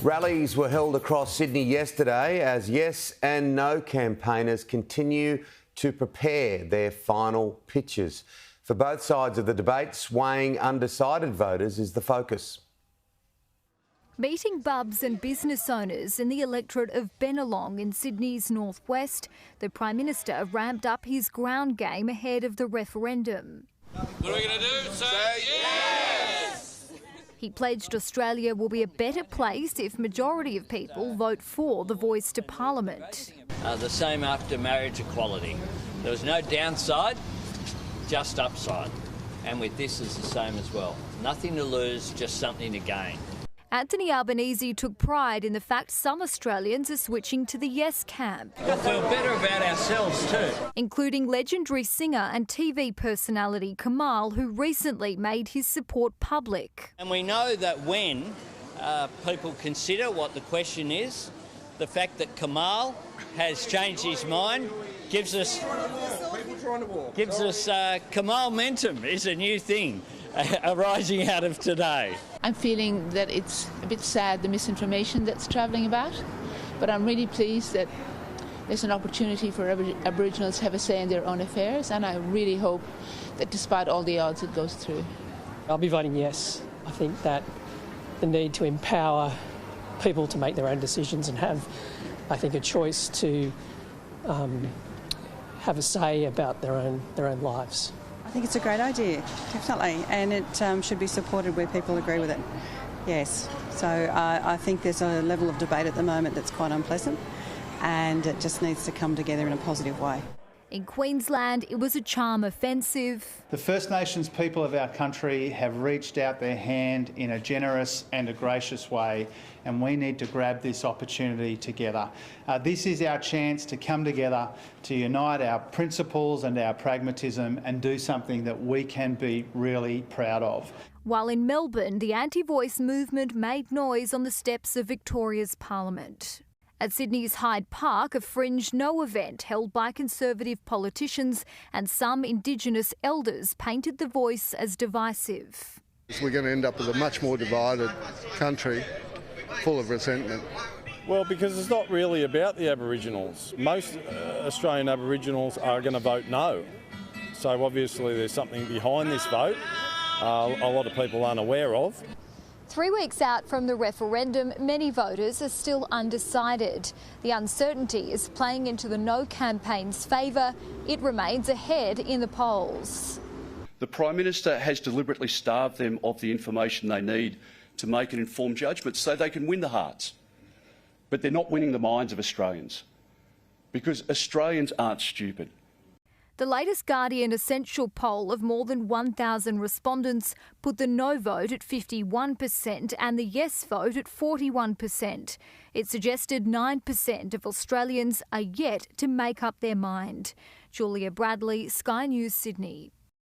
Rallies were held across Sydney yesterday as yes and no campaigners continue to prepare their final pitches. For both sides of the debate, swaying undecided voters is the focus. Meeting bubs and business owners in the electorate of Bennelong in Sydney's northwest, the Prime Minister ramped up his ground game ahead of the referendum. What are we going to do? Say yes! He pledged Australia will be a better place if majority of people vote for the voice to Parliament. The same after marriage equality. There was no downside, just upside. And with this is the same as well. Nothing to lose, just something to gain. Anthony Albanese took pride in the fact some Australians are switching to the yes camp. We'll feel better about ourselves too. Including legendary singer and TV personality Kamal, who recently made his support public. And we know that when people consider what the question is, the fact that Kamal has changed his mind gives us Kamal momentum is a new thing arising out of today. I'm feeling that it's a bit sad, the misinformation that's travelling about, but I'm really pleased that there's an opportunity for Aboriginals to have a say in their own affairs, and I really hope that despite all the odds it goes through. I'll be voting yes. I think that the need to empower people to make their own decisions and have, I think, a choice to have a say about their own lives. I think it's a great idea, definitely, and it should be supported where people agree with it, yes. So I think there's a level of debate at the moment that's quite unpleasant, and it just needs to come together in a positive way. In Queensland, it was a charm offensive. The First Nations people of our country have reached out their hand in a generous and a gracious way, and we need to grab this opportunity together. This is our chance to come together, to unite our principles and our pragmatism and do something that we can be really proud of. While in Melbourne, the anti-voice movement made noise on the steps of Victoria's Parliament. At Sydney's Hyde Park, a fringe no event held by Conservative politicians and some Indigenous elders painted the voice as divisive. We're going to end up with a much more divided country, full of resentment. Well, because it's not really about the Aboriginals. Most Australian Aboriginals are going to vote no. So obviously there's something behind this vote a lot of people aren't aware of. 3 weeks out from the referendum, many voters are still undecided. The uncertainty is playing into the No campaign's favour. It remains ahead in the polls. The Prime Minister has deliberately starved them of the information they need to make an informed judgment so they can win the hearts. But they're not winning the minds of Australians, because Australians aren't stupid. The latest Guardian Essential poll of more than 1,000 respondents put the no vote at 51% and the yes vote at 41%. It suggested 9% of Australians are yet to make up their mind. Julia Bradley, Sky News, Sydney.